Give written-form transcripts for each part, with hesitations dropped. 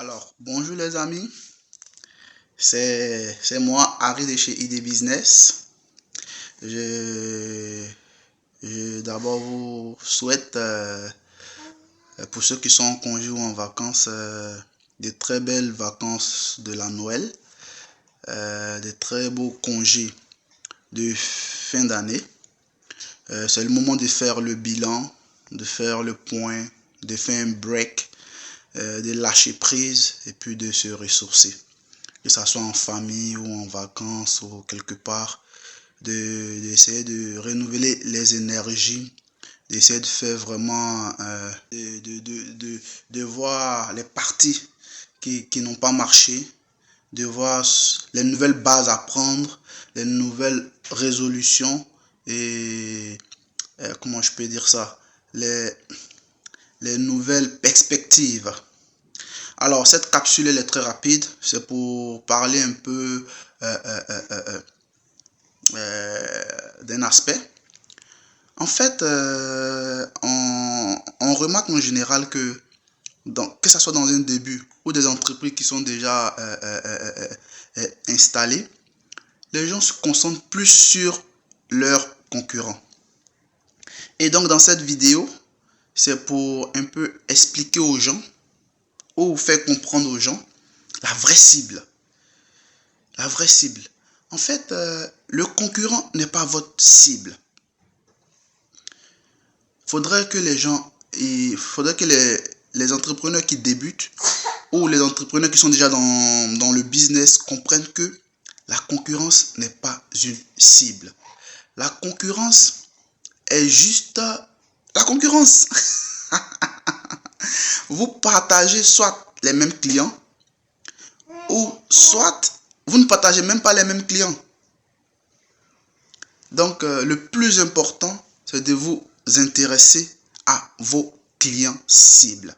Alors, bonjour les amis, c'est moi, Harry de chez ID Business. D'abord vous souhaite, pour ceux qui sont en congé ou en vacances, de très belles vacances de la Noël, de très beaux congés de fin d'année. C'est le moment de faire le bilan, de faire le point, de faire un break, de lâcher prise et puis de se ressourcer, que ce soit en famille ou en vacances ou quelque part, d'essayer de renouveler les énergies, d'essayer de faire vraiment, de voir les parties qui n'ont pas marché, de voir les nouvelles bases à prendre, les nouvelles résolutions et comment je peux dire ça, les nouvelles perspectives. Alors, cette capsule elle est très rapide, c'est pour parler un peu d'un aspect. En fait, on remarque en général que que ce soit dans un début ou des entreprises qui sont déjà installées, les gens se concentrent plus sur leurs concurrents. Et donc, dans cette vidéo, c'est pour un peu expliquer aux gens ou faire comprendre aux gens la vraie cible. La vraie cible. En fait, le concurrent n'est pas votre cible. Faudrait que les entrepreneurs qui débutent ou les entrepreneurs qui sont déjà dans le business comprennent que la concurrence n'est pas une cible. La concurrence est juste la concurrence. Vous partagez soit les mêmes clients ou soit vous ne partagez même pas les mêmes clients. Donc, le plus important, c'est de vous intéresser à vos clients cibles,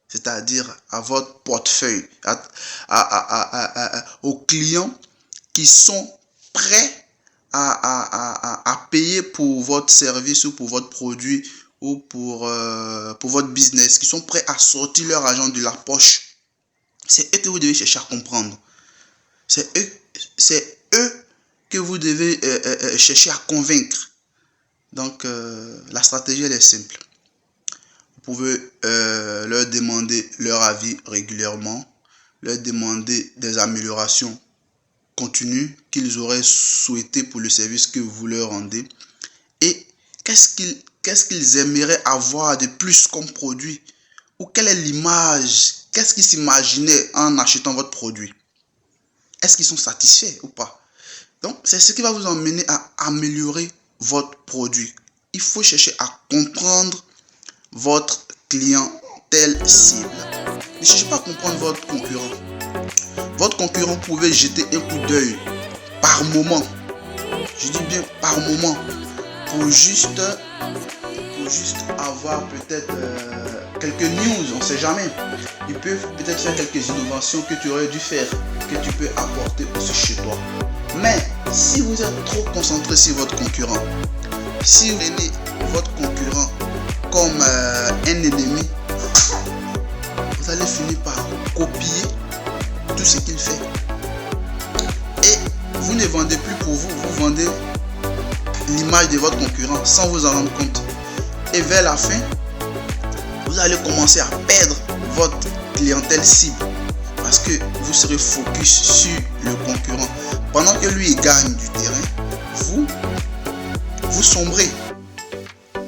c'est-à-dire à votre portefeuille, aux clients qui sont prêts à payer pour votre service ou pour votre produit ou pour votre business, qui sont prêts à sortir leur argent de la poche. C'est eux que vous devez chercher à comprendre. C'est eux que vous devez chercher à convaincre. Donc, la stratégie, elle est simple. Vous pouvez leur demander leur avis régulièrement, leur demander des améliorations continues qu'ils auraient souhaité pour le service que vous leur rendez. Et qu'est-ce qu'ils aimeraient avoir de plus comme produit? Ou quelle est l'image? Qu'est-ce qu'ils s'imaginaient en achetant votre produit? Est-ce qu'ils sont satisfaits ou pas? Donc, c'est ce qui va vous emmener à améliorer votre produit. Il faut chercher à comprendre votre clientèle cible. Ne cherchez pas à comprendre votre concurrent. Votre concurrent, vous pouvez jeter un coup d'œil par moment. Je dis bien par moment. Pour juste avoir peut-être quelques news, on ne sait jamais. Ils peuvent peut-être faire quelques innovations que tu aurais dû faire, que tu peux apporter aussi chez toi. Mais si vous êtes trop concentré sur votre concurrent, si vous prenez votre concurrent comme un ennemi, vous allez finir par copier tout ce qu'il fait. Et vous ne vendez plus pour vous, vous vendez l'image de votre concurrent sans vous en rendre compte. Et vers la fin, vous allez commencer à perdre votre clientèle cible parce que vous serez focus sur le concurrent. Pendant que lui il gagne du terrain, vous sombrez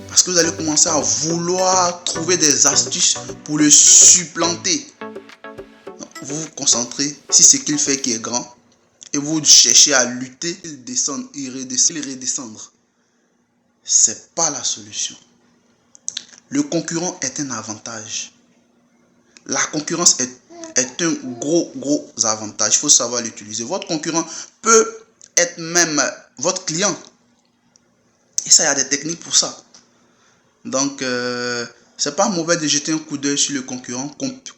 parce que vous allez commencer à vouloir trouver des astuces pour le supplanter. Donc, vous vous concentrez sur ce qu'il fait qui est grand et vous cherchez à lutter, il redescendre. C'est pas la solution. Le concurrent est un avantage. La concurrence est un gros avantage. Il faut savoir l'utiliser. Votre concurrent peut être même votre client. Et ça, il y a des techniques pour ça. Donc, c'est pas mauvais de jeter un coup d'œil sur le concurrent,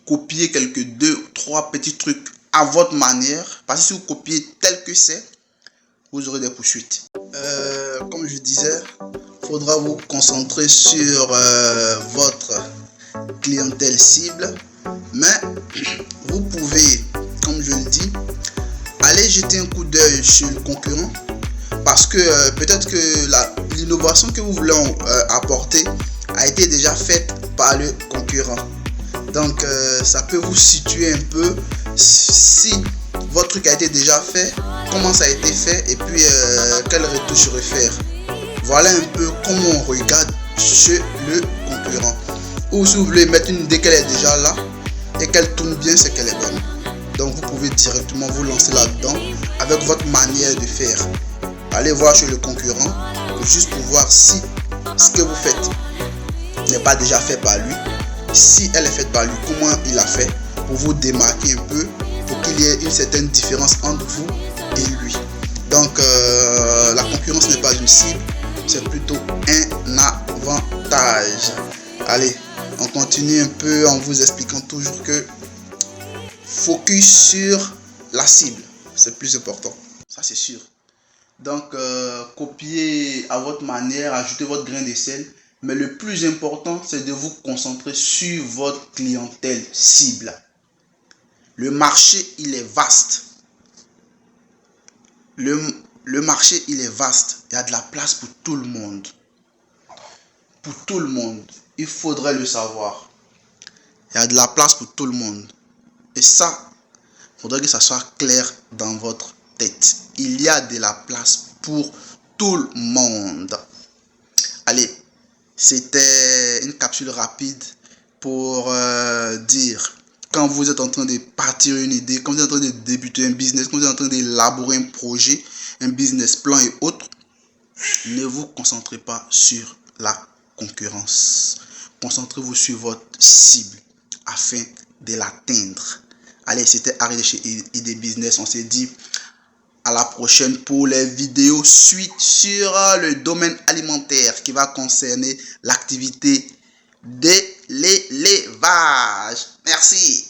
copier quelques 2-3 petits trucs à votre manière. Parce que si vous copiez tel que c'est, vous aurez des poursuites. Comme je disais, il faudra vous concentrer sur votre clientèle cible Mais vous pouvez, comme je le dis, aller jeter un coup d'œil sur le concurrent, parce que peut-être que l'innovation que vous voulez apporter a été déjà faite par le concurrent. Donc ça peut vous situer un peu si votre truc a été déjà fait, comment ça a été fait et puis quelle retouche refaire. Voilà un peu comment on regarde chez le concurrent. Ou si vous voulez mettre une idée qu'elle est déjà là et qu'elle tourne bien, c'est qu'elle est bonne. Donc vous pouvez directement vous lancer là-dedans avec votre manière de faire. Allez voir chez le concurrent juste pour voir si ce que vous faites n'est pas déjà fait par lui. Si elle est faite par lui, comment il a fait pour vous démarquer un peu, pour qu'il y ait une certaine différence entre vous et lui. Donc la concurrence n'est pas une cible, c'est plutôt un avantage. Allez, on continue un peu en vous expliquant toujours que focus sur la cible, c'est plus important, ça c'est sûr. Donc copiez à votre manière, ajoutez votre grain de sel. Mais le plus important, c'est de vous concentrer sur votre clientèle cible. Le marché, il est vaste. Le marché, il est vaste. Il y a de la place pour tout le monde. Pour tout le monde. Il faudrait le savoir. Il y a de la place pour tout le monde. Et ça, il faudrait que ça soit clair dans votre tête. Il y a de la place pour tout le monde. Allez. C'était une capsule rapide pour dire, quand vous êtes en train de partir une idée, quand vous êtes en train de débuter un business, quand vous êtes en train d'élaborer un projet, un business plan et autres, ne vous concentrez pas sur la concurrence. Concentrez-vous sur votre cible afin de l'atteindre. Allez, c'était Harry de chez ID Business. On s'est dit à la prochaine pour les vidéos suite sur le domaine alimentaire qui va concerner l'activité de l'élevage. Merci.